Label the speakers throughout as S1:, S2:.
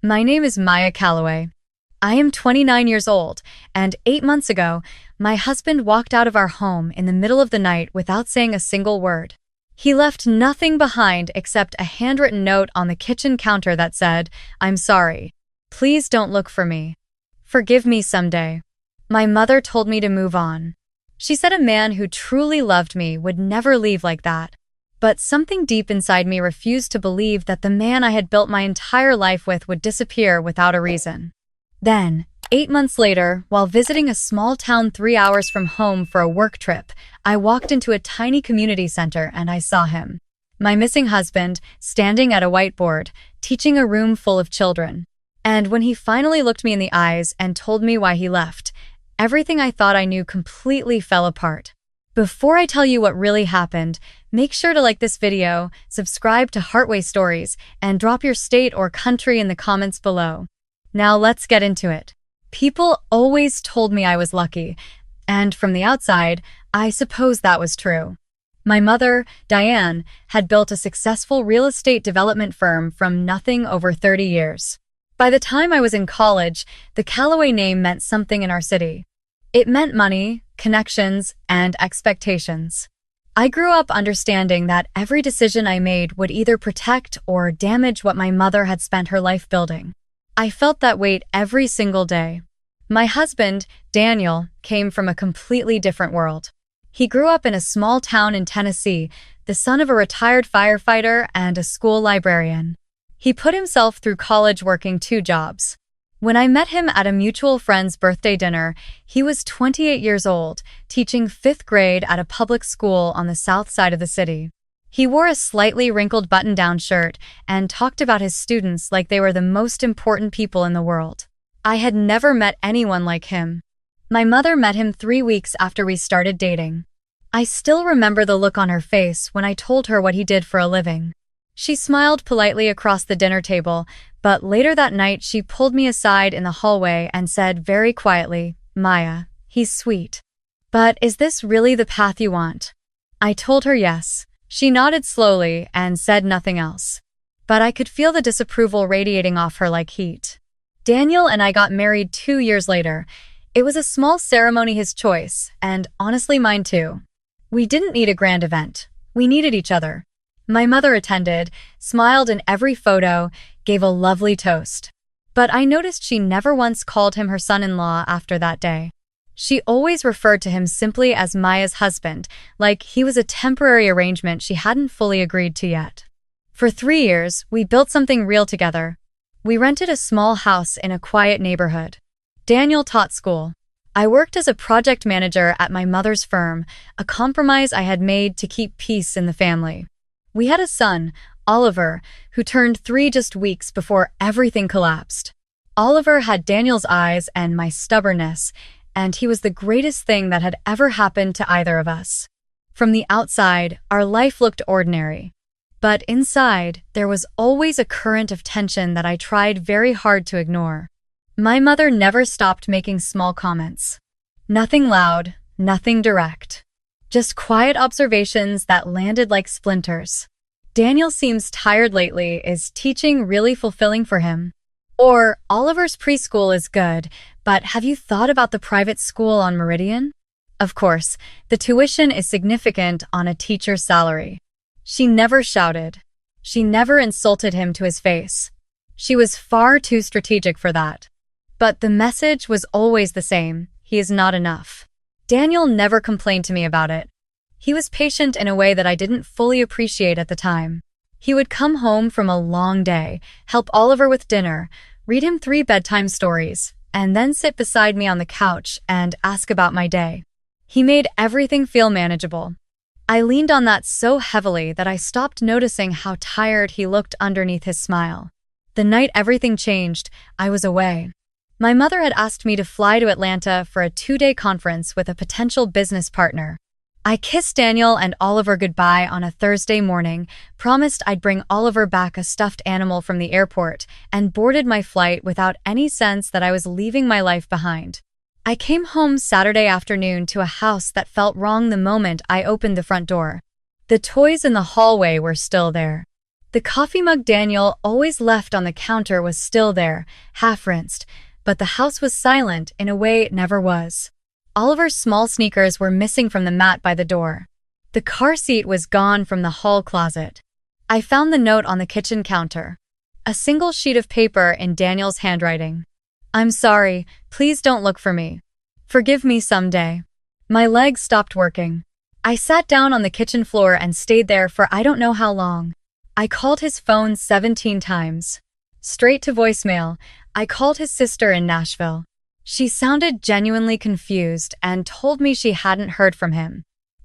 S1: My name is Maya Calloway. I am 29 years old, and 8 months ago, my husband walked out of our home in the middle of the night without saying a single word. He left nothing behind except a handwritten note on the kitchen counter that said, "I'm sorry. Please don't look for me. Forgive me someday." My mother told me to move on. She said a man who truly loved me would never leave like that. But something deep inside me refused to believe that the man I had built my entire life with would disappear without a reason. Then, 8 months later, while visiting a small town 3 hours from home for a work trip, I walked into a tiny community center and I saw him. My missing husband, standing at a whiteboard, teaching a room full of children. And when he finally looked me in the eyes and told me why he left, everything I thought I knew completely fell apart. Before I tell you what really happened, make sure to like this video, subscribe to Heartway Stories, and drop your state or country in the comments below. Now let's get into it. People always told me I was lucky, and from the outside, I suppose that was true. My mother, Diane, had built a successful real estate development firm from nothing over 30 years. By the time I was in college, the Calloway name meant something in our city. It meant money, connections, and expectations. I grew up understanding that every decision I made would either protect or damage what my mother had spent her life building. I felt that weight every single day. My husband, Daniel, came from a completely different world. He grew up in a small town in Tennessee, the son of a retired firefighter and a school librarian. He put himself through college working 2 jobs. When I met him at a mutual friend's birthday dinner, he was 28 years old, teaching 5th grade at a public school on the south side of the city. He wore a slightly wrinkled button-down shirt and talked about his students like they were the most important people in the world. I had never met anyone like him. My mother met him 3 weeks after we started dating. I still remember the look on her face when I told her what he did for a living. She smiled politely across the dinner table, but later that night she pulled me aside in the hallway and said very quietly, "Maya, he's sweet. But is this really the path you want?" I told her yes. She nodded slowly and said nothing else. But I could feel the disapproval radiating off her like heat. Daniel and I got married 2 years later. It was a small ceremony, his choice, and honestly mine too. We didn't need a grand event. We needed each other. My mother attended, smiled in every photo, gave a lovely toast. But I noticed she never once called him her son-in-law after that day. She always referred to him simply as Maya's husband, like he was a temporary arrangement she hadn't fully agreed to yet. For 3 years, we built something real together. We rented a small house in a quiet neighborhood. Daniel taught school. I worked as a project manager at my mother's firm, a compromise I had made to keep peace in the family. We had a son, Oliver, who turned 3 just weeks before everything collapsed. Oliver had Daniel's eyes and my stubbornness, and he was the greatest thing that had ever happened to either of us. From the outside, our life looked ordinary. But inside, there was always a current of tension that I tried very hard to ignore. My mother never stopped making small comments. Nothing loud, nothing direct. Just quiet observations that landed like splinters. "Daniel seems tired lately. Is teaching really fulfilling for him?" Or, "Oliver's preschool is good, but have you thought about the private school on Meridian?" Of course, the tuition is significant on a teacher's salary. She never shouted. She never insulted him to his face. She was far too strategic for that. But the message was always the same: he is not enough. Daniel never complained to me about it. He was patient in a way that I didn't fully appreciate at the time. He would come home from a long day, help Oliver with dinner, read him 3 bedtime stories, and then sit beside me on the couch and ask about my day. He made everything feel manageable. I leaned on that so heavily that I stopped noticing how tired he looked underneath his smile. The night everything changed, I was away. My mother had asked me to fly to Atlanta for a 2-day conference with a potential business partner. I kissed Daniel and Oliver goodbye on a Thursday morning, promised I'd bring Oliver back a stuffed animal from the airport, and boarded my flight without any sense that I was leaving my life behind. I came home Saturday afternoon to a house that felt wrong the moment I opened the front door. The toys in the hallway were still there. The coffee mug Daniel always left on the counter was still there, half-rinsed, but the house was silent in a way it never was. Oliver's small sneakers were missing from the mat by the door. The car seat was gone from the hall closet. I found the note on the kitchen counter. A single sheet of paper in Daniel's handwriting. "I'm sorry, please don't look for me. Forgive me someday." My legs stopped working. I sat down on the kitchen floor and stayed there for I don't know how long. I called his phone 17 times. Straight to voicemail. I called his sister in Nashville. She sounded genuinely confused and told me she hadn't heard from him.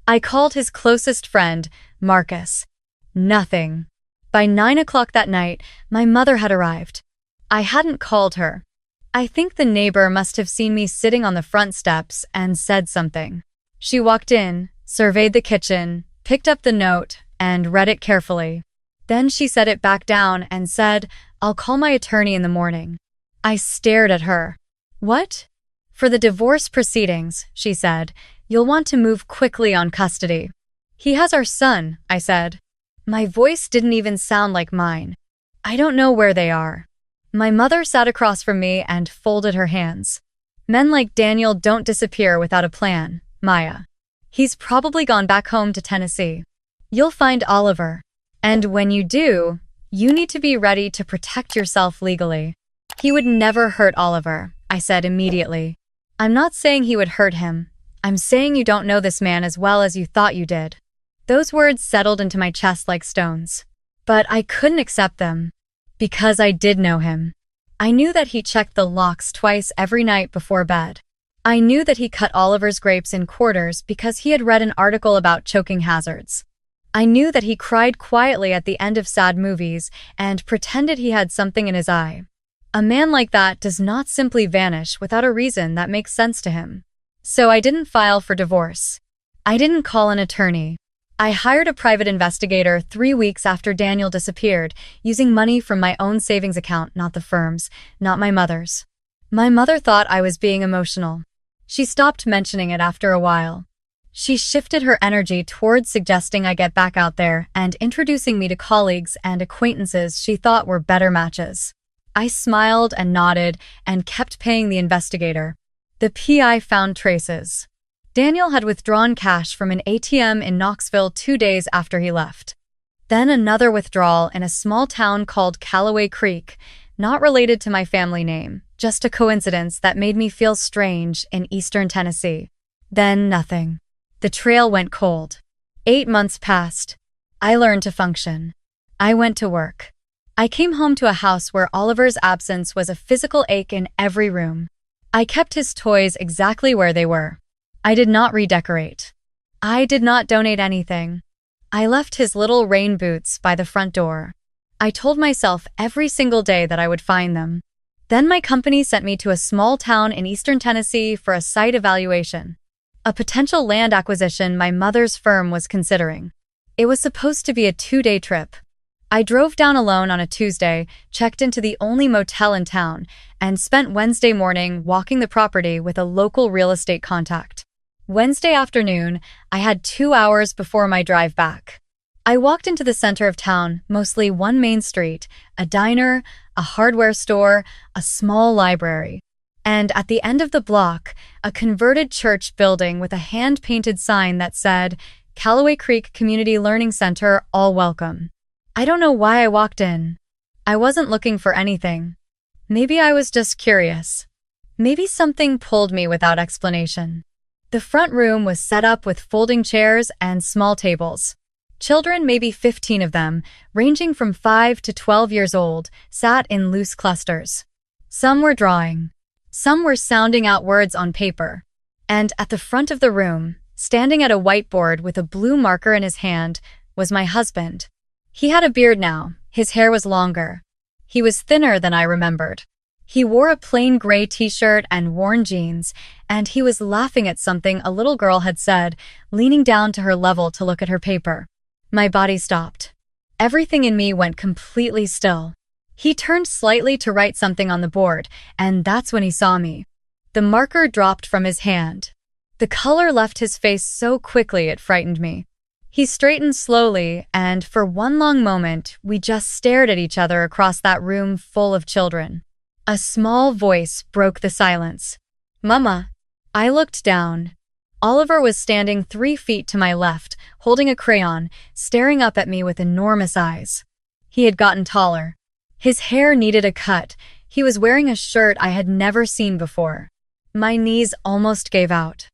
S1: I called his closest friend, Marcus. Nothing. By 9 o'clock that night, my mother had arrived. I hadn't called her. I think the neighbor must have seen me sitting on the front steps and said something. She walked in, surveyed the kitchen, picked up the note, and read it carefully. Then she set it back down and said, "I'll call my attorney in the morning." I stared at her. "What?" "For the divorce proceedings," she said, "you'll want to move quickly on custody." "He has our son," I said. My voice didn't even sound like mine. "I don't know where they are." My mother sat across from me and folded her hands. "Men like Daniel don't disappear without a plan, Maya. He's probably gone back home to Tennessee. You'll find Oliver. And when you do, you need to be ready to protect yourself legally." "He would never hurt Oliver," I said immediately. "I'm not saying he would hurt him. I'm saying you don't know this man as well as you thought you did." Those words settled into my chest like stones. But I couldn't accept them. Because I did know him. I knew that he checked the locks twice every night before bed. I knew that he cut Oliver's grapes in quarters because he had read an article about choking hazards. I knew that he cried quietly at the end of sad movies and pretended he had something in his eye. A man like that does not simply vanish without a reason that makes sense to him. So I didn't file for divorce. I didn't call an attorney. I hired a private investigator 3 weeks after Daniel disappeared, using money from my own savings account, not the firm's, not my mother's. My mother thought I was being emotional. She stopped mentioning it after a while. She shifted her energy towards suggesting I get back out there and introducing me to colleagues and acquaintances she thought were better matches. I smiled and nodded and kept paying the investigator. The PI found traces. Daniel had withdrawn cash from an ATM in Knoxville 2 days after he left. Then another withdrawal in a small town called Callaway Creek, not related to my family name, just a coincidence that made me feel strange in eastern Tennessee. Then nothing. The trail went cold. 8 months passed. I learned to function. I went to work. I came home to a house where Oliver's absence was a physical ache in every room. I kept his toys exactly where they were. I did not redecorate. I did not donate anything. I left his little rain boots by the front door. I told myself every single day that I would find them. Then my company sent me to a small town in eastern Tennessee for a site evaluation. A potential land acquisition my mother's firm was considering. It was supposed to be a 2-day trip. I drove down alone on a Tuesday, checked into the only motel in town, and spent Wednesday morning walking the property with a local real estate contact. Wednesday afternoon, I had 2 hours before my drive back. I walked into the center of town, mostly one main street, a diner, a hardware store, a small library. And at the end of the block, a converted church building with a hand-painted sign that said, "Callaway Creek Community Learning Center, all welcome." I don't know why I walked in. I wasn't looking for anything. Maybe I was just curious. Maybe something pulled me without explanation. The front room was set up with folding chairs and small tables. Children, maybe 15 of them, ranging from 5 to 12 years old, sat in loose clusters. Some were drawing. Some were sounding out words on paper. And at the front of the room, standing at a whiteboard with a blue marker in his hand, was my husband. He had a beard now. His hair was longer. He was thinner than I remembered. He wore a plain gray t-shirt and worn jeans, and he was laughing at something a little girl had said, leaning down to her level to look at her paper. My body stopped. Everything in me went completely still. He turned slightly to write something on the board, and that's when he saw me. The marker dropped from his hand. The color left his face so quickly it frightened me. He straightened slowly, and for one long moment, we just stared at each other across that room full of children. A small voice broke the silence. "Mama." I looked down. Oliver was standing 3 feet to my left, holding a crayon, staring up at me with enormous eyes. He had gotten taller. His hair needed a cut. He was wearing a shirt I had never seen before. My knees almost gave out.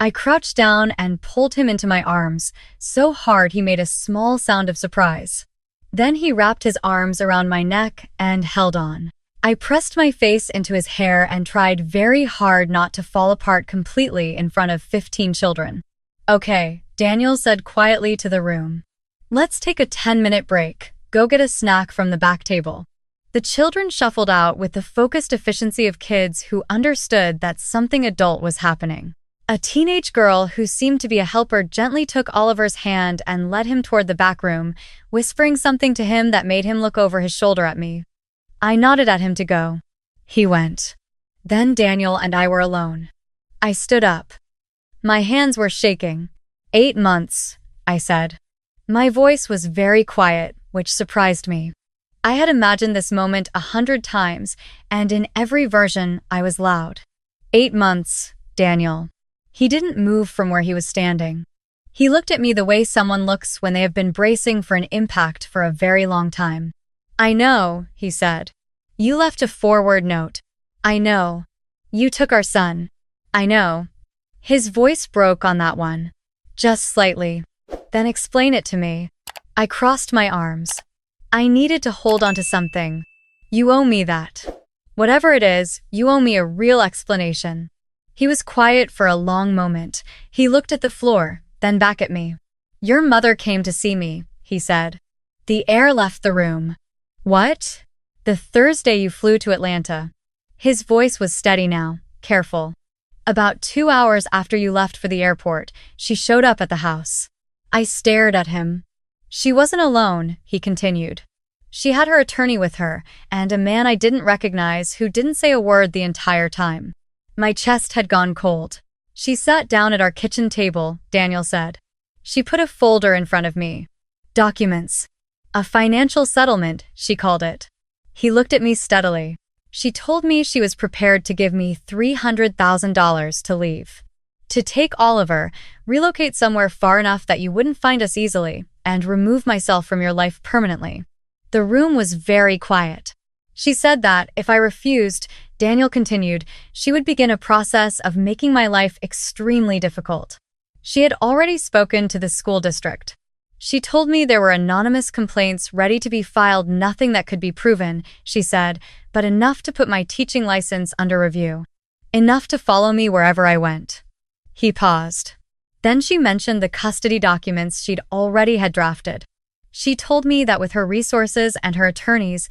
S1: I crouched down and pulled him into my arms, so hard he made a small sound of surprise. Then he wrapped his arms around my neck and held on. I pressed my face into his hair and tried very hard not to fall apart completely in front of 15 children. "Okay," Daniel said quietly to the room. "Let's take a 10-minute break. Go get a snack from the back table." The children shuffled out with the focused efficiency of kids who understood that something adult was happening. A teenage girl who seemed to be a helper gently took Oliver's hand and led him toward the back room, whispering something to him that made him look over his shoulder at me. I nodded at him to go. He went. Then Daniel and I were alone. I stood up. My hands were shaking. 8 months, I said. My voice was very quiet, which surprised me. I had imagined this moment 100 times, and in every version, I was loud. 8 months, Daniel. He didn't move from where he was standing. He looked at me the way someone looks when they have been bracing for an impact for a very long time. "I know," he said. "You left a forward note. I know. You took our son. I know." His voice broke on that one. "Just slightly. Then explain it to me." I crossed my arms. I needed to hold on to something. "You owe me that. Whatever it is, you owe me a real explanation." He was quiet for a long moment. He looked at the floor, then back at me. "Your mother came to see me," he said. The air left the room. "What?" "The Thursday you flew to Atlanta." His voice was steady now, careful. "About 2 hours after you left for the airport, she showed up at the house." I stared at him. "She wasn't alone," he continued. "She had her attorney with her, and a man I didn't recognize who didn't say a word the entire time." My chest had gone cold. "She sat down at our kitchen table," Daniel said. "She put a folder in front of me. Documents. A financial settlement, she called it." He looked at me steadily. "She told me she was prepared to give me $300,000 to leave. To take Oliver, relocate somewhere far enough that you wouldn't find us easily, and remove myself from your life permanently." The room was very quiet. "She said that, if I refused," Daniel continued, "she would begin a process of making my life extremely difficult. She had already spoken to the school district. She told me there were anonymous complaints ready to be filed, nothing that could be proven," she said, "but enough to put my teaching license under review. Enough to follow me wherever I went." He paused. Then she mentioned the custody documents she'd already had drafted. She told me that with her resources and her attorneys,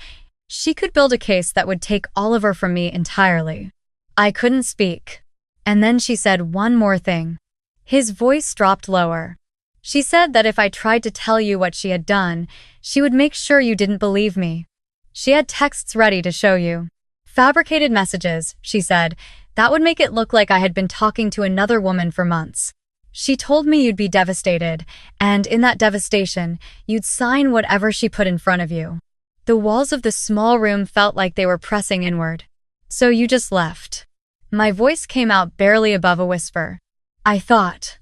S1: she could build a case that would take Oliver from me entirely. I couldn't speak. And then she said one more thing. His voice dropped lower. She said that if I tried to tell you what she had done, she would make sure you didn't believe me. She had texts ready to show you. Fabricated messages, she said, that would make it look like I had been talking to another woman for months. She told me you'd be devastated, and in that devastation, you'd sign whatever she put in front of you. The walls of the small room felt like they were pressing inward. "So you just left." My voice came out barely above a whisper. "I thought."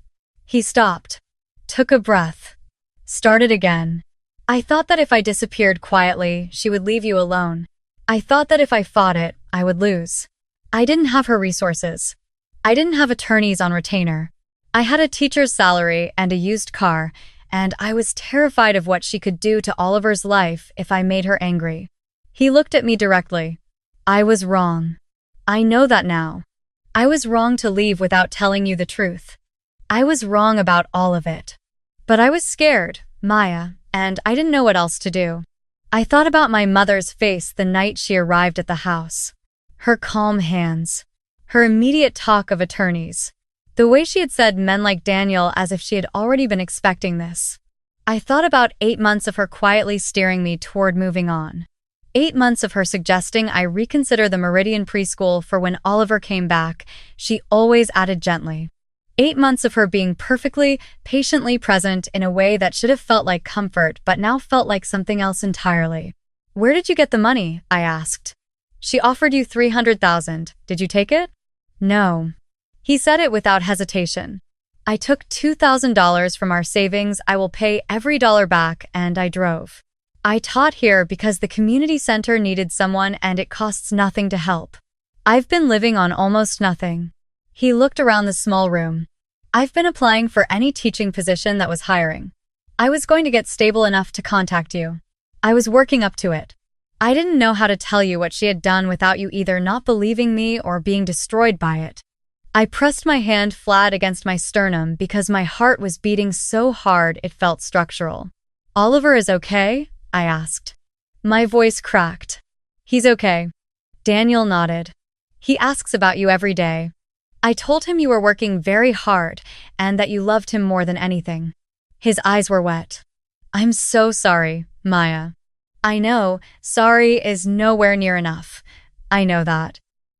S1: He stopped, took a breath, started again. "I thought that if I disappeared quietly, she would leave you alone. I thought that if I fought it, I would lose. I didn't have her resources. I didn't have attorneys on retainer. I had a teacher's salary and a used car, and I was terrified of what she could do to Oliver's life if I made her angry." He looked at me directly. "I was wrong. I know that now. I was wrong to leave without telling you the truth. I was wrong about all of it. But I was scared, Maya, and I didn't know what else to do. I thought about my mother's face the night she arrived at the house. Her calm hands. Her immediate talk of attorneys. The way she had said men like Daniel as if she had already been expecting this. I thought about 8 months of her quietly steering me toward moving on. 8 months of her suggesting I reconsider the Meridian preschool for when Oliver came back. She always added gently, 8 months of her being perfectly, patiently present in a way that should have felt like comfort but now felt like something else entirely. "Where did you get the money?" I asked. "She offered you 300,000. Did you take it?" "No." He said it without hesitation. "I took $2,000 from our savings. I will pay every dollar back," and I drove. "I taught here because the community center needed someone and it costs nothing to help. I've been living on almost nothing." He looked around the small room. "I've been applying for any teaching position that was hiring. I was going to get stable enough to contact you. I was working up to it. I didn't know how to tell you what she had done without you either not believing me or being destroyed by it." I pressed my hand flat against my sternum because my heart was beating so hard it felt structural. "Oliver is okay?" I asked. My voice cracked. "He's okay." Daniel nodded. "He asks about you every day. I told him you were working very hard and that you loved him more than anything." His eyes were wet. "I'm so sorry, Maya." "I know, sorry is nowhere near enough. I know that."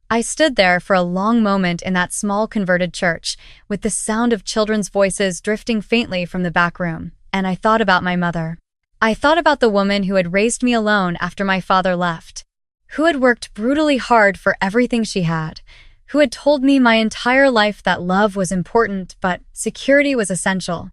S1: I stood there for a long moment in that small converted church, with the sound of children's voices drifting faintly from the back room, and I thought about my mother. I thought about the woman who had raised me alone after my father left, who had worked brutally hard for everything she had, who had told me my entire life that love was important but security was essential,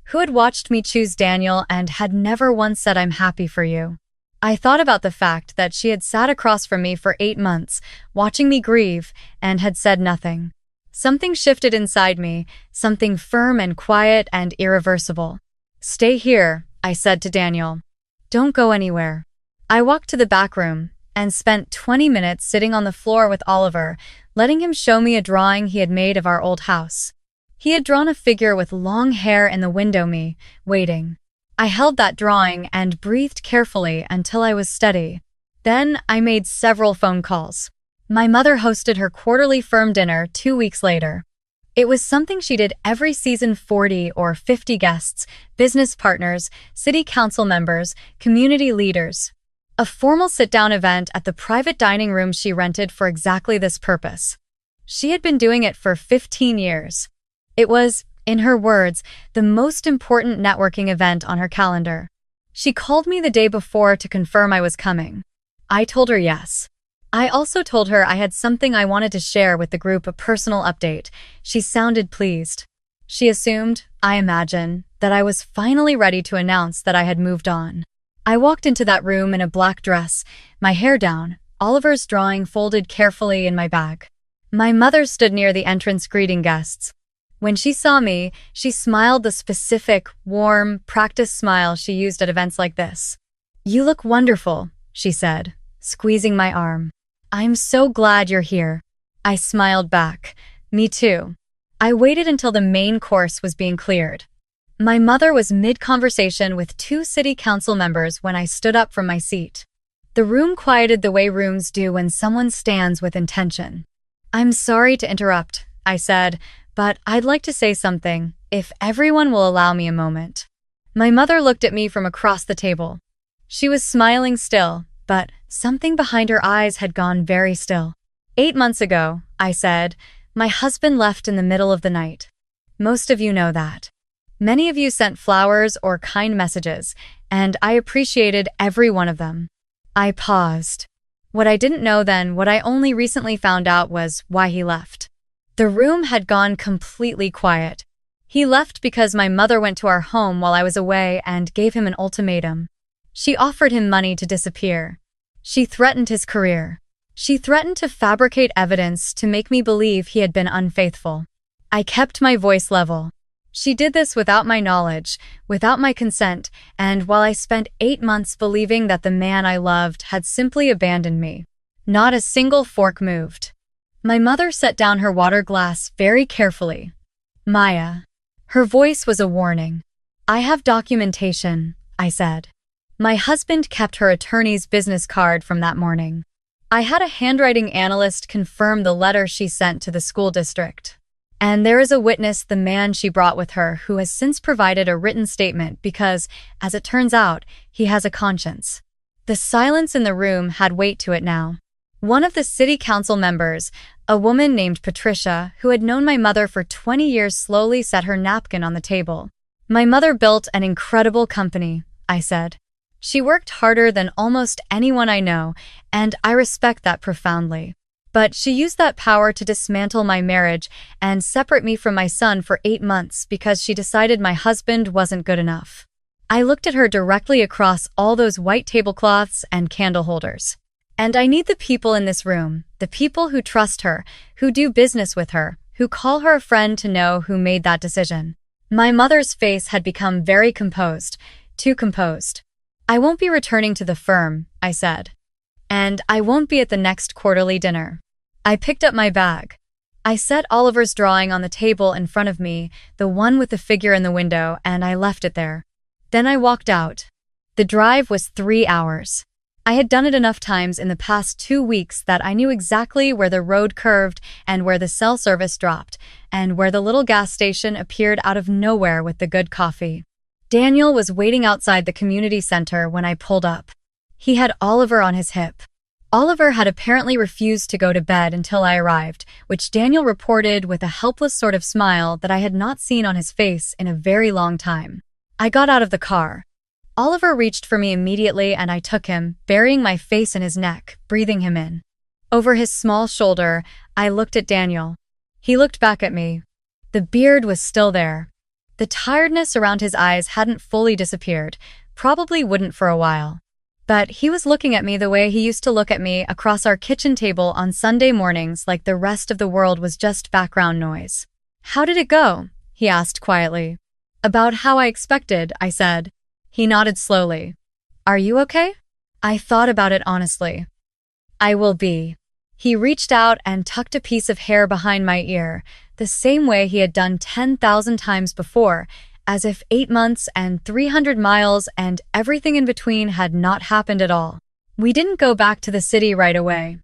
S1: who had watched me choose Daniel and had never once said "I'm happy for you." I thought about the fact that she had sat across from me for 8 months, watching me grieve, and had said nothing. Something shifted inside me, something firm and quiet and irreversible. "Stay here," I said to Daniel. "Don't go anywhere." I walked to the back room and spent 20 minutes sitting on the floor with Oliver, letting him show me a drawing he had made of our old house. He had drawn a figure with long hair in the window, me, waiting. I held that drawing and breathed carefully until I was steady. Then I made several phone calls. My mother hosted her quarterly firm dinner 2 weeks later. It was something she did every season. 40 or 50 guests, business partners, city council members, community leaders. A formal sit-down event at the private dining room she rented for exactly this purpose. She had been doing it for 15 years. It was, in her words, the most important networking event on her calendar. She called me the day before to confirm I was coming. I told her yes. I also told her I had something I wanted to share with the group, a personal update. She sounded pleased. She assumed, I imagine, that I was finally ready to announce that I had moved on. I walked into that room in a black dress, my hair down, Oliver's drawing folded carefully in my bag. My mother stood near the entrance greeting guests. When she saw me, she smiled the specific, warm, practiced smile she used at events like this. "You look wonderful," she said, squeezing my arm. "I'm so glad you're here." I smiled back. "Me too." I waited until the main course was being cleared. My mother was mid-conversation with 2 city council members when I stood up from my seat. The room quieted the way rooms do when someone stands with intention. "I'm sorry to interrupt," I said, "but I'd like to say something, if everyone will allow me a moment." My mother looked at me from across the table. She was smiling still, but something behind her eyes had gone very still. 8 months ago," I said, "my husband left in the middle of the night. Most of you know that. Many of you sent flowers or kind messages, and I appreciated every one of them." I paused. What I didn't know then, what I only recently found out, was why he left. The room had gone completely quiet. He left because my mother went to our home while I was away and gave him an ultimatum. She offered him money to disappear. She threatened his career. She threatened to fabricate evidence to make me believe he had been unfaithful. I kept my voice level. She did this without my knowledge, without my consent, and while I spent 8 months believing that the man I loved had simply abandoned me, not a single fork moved. My mother set down her water glass very carefully. "Maya." Her voice was a warning. "I have documentation," I said. My husband kept her attorney's business card from that morning. I had a handwriting analyst confirm the letter she sent to the school district. And there is a witness, the man she brought with her, who has since provided a written statement because, as it turns out, he has a conscience. The silence in the room had weight to it now. One of the city council members, a woman named Patricia, who had known my mother for 20 years, slowly set her napkin on the table. "My mother built an incredible company," I said. "She worked harder than almost anyone I know, and I respect that profoundly. But she used that power to dismantle my marriage and separate me from my son for 8 months because she decided my husband wasn't good enough." I looked at her directly across all those white tablecloths and candle holders. "And I need the people in this room, the people who trust her, who do business with her, who call her a friend, to know who made that decision." My mother's face had become very composed, too composed. "I won't be returning to the firm," I said. "And I won't be at the next quarterly dinner." I picked up my bag. I set Oliver's drawing on the table in front of me, the one with the figure in the window, and I left it there. Then I walked out. The drive was 3 hours. I had done it enough times in the past 2 weeks that I knew exactly where the road curved and where the cell service dropped and where the little gas station appeared out of nowhere with the good coffee. Daniel was waiting outside the community center when I pulled up. He had Oliver on his hip. Oliver had apparently refused to go to bed until I arrived, which Daniel reported with a helpless sort of smile that I had not seen on his face in a very long time. I got out of the car. Oliver reached for me immediately and I took him, burying my face in his neck, breathing him in. Over his small shoulder, I looked at Daniel. He looked back at me. The beard was still there. The tiredness around his eyes hadn't fully disappeared, probably wouldn't for a while. But he was looking at me the way he used to look at me across our kitchen table on Sunday mornings, like the rest of the world was just background noise. "How did it go?" he asked quietly. "About how I expected," I said. He nodded slowly. "Are you okay?" I thought about it honestly. "I will be." He reached out and tucked a piece of hair behind my ear, the same way he had done 10,000 times before, as if 8 months and 300 miles and everything in between had not happened at all. We didn't go back to the city right away.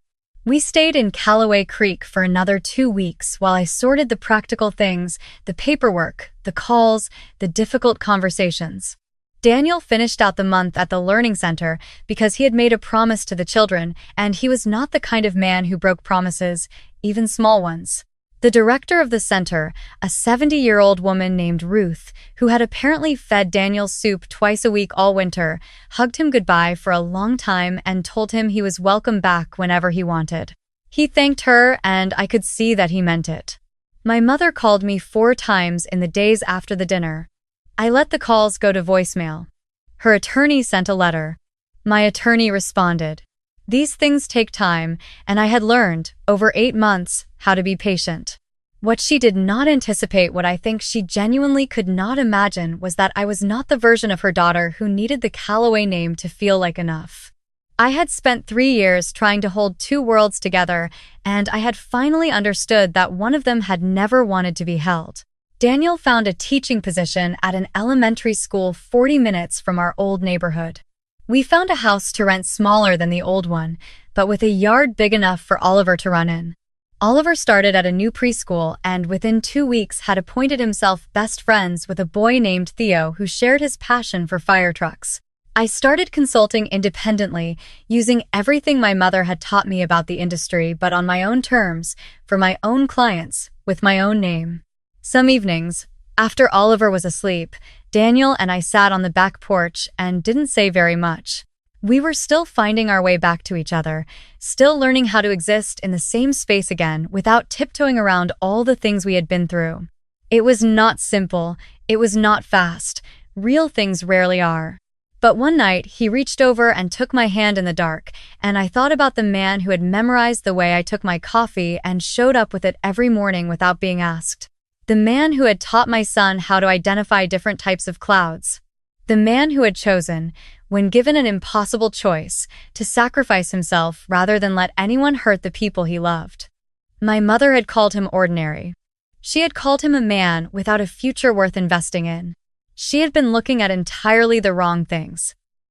S1: We stayed in Callaway Creek for another 2 weeks while I sorted the practical things, the paperwork, the calls, the difficult conversations. Daniel finished out the month at the learning center because he had made a promise to the children, and he was not the kind of man who broke promises, even small ones. The director of the center, a 70-year-old woman named Ruth, who had apparently fed Daniel soup twice a week all winter, hugged him goodbye for a long time and told him he was welcome back whenever he wanted. He thanked her, and I could see that he meant it. My mother called me 4 times in the days after the dinner. I let the calls go to voicemail. Her attorney sent a letter. My attorney responded. These things take time, and I had learned, over 8 months, how to be patient. What she did not anticipate, what I think she genuinely could not imagine, was that I was not the version of her daughter who needed the Callaway name to feel like enough. I had spent 3 years trying to hold 2 worlds together, and I had finally understood that one of them had never wanted to be held. Daniel found a teaching position at an elementary school 40 minutes from our old neighborhood. We found a house to rent smaller than the old one, but with a yard big enough for Oliver to run in. Oliver started at a new preschool and within 2 weeks had appointed himself best friends with a boy named Theo who shared his passion for fire trucks. I started consulting independently, using everything my mother had taught me about the industry, but on my own terms, for my own clients, with my own name. Some evenings, after Oliver was asleep, Daniel and I sat on the back porch and didn't say very much. We were still finding our way back to each other, still learning how to exist in the same space again without tiptoeing around all the things we had been through. It was not simple, it was not fast. Real things rarely are. But one night, he reached over and took my hand in the dark, and I thought about the man who had memorized the way I took my coffee and showed up with it every morning without being asked. The man who had taught my son how to identify different types of clouds. The man who had chosen, when given an impossible choice, to sacrifice himself rather than let anyone hurt the people he loved. My mother had called him ordinary. She had called him a man without a future worth investing in. She had been looking at entirely the wrong things.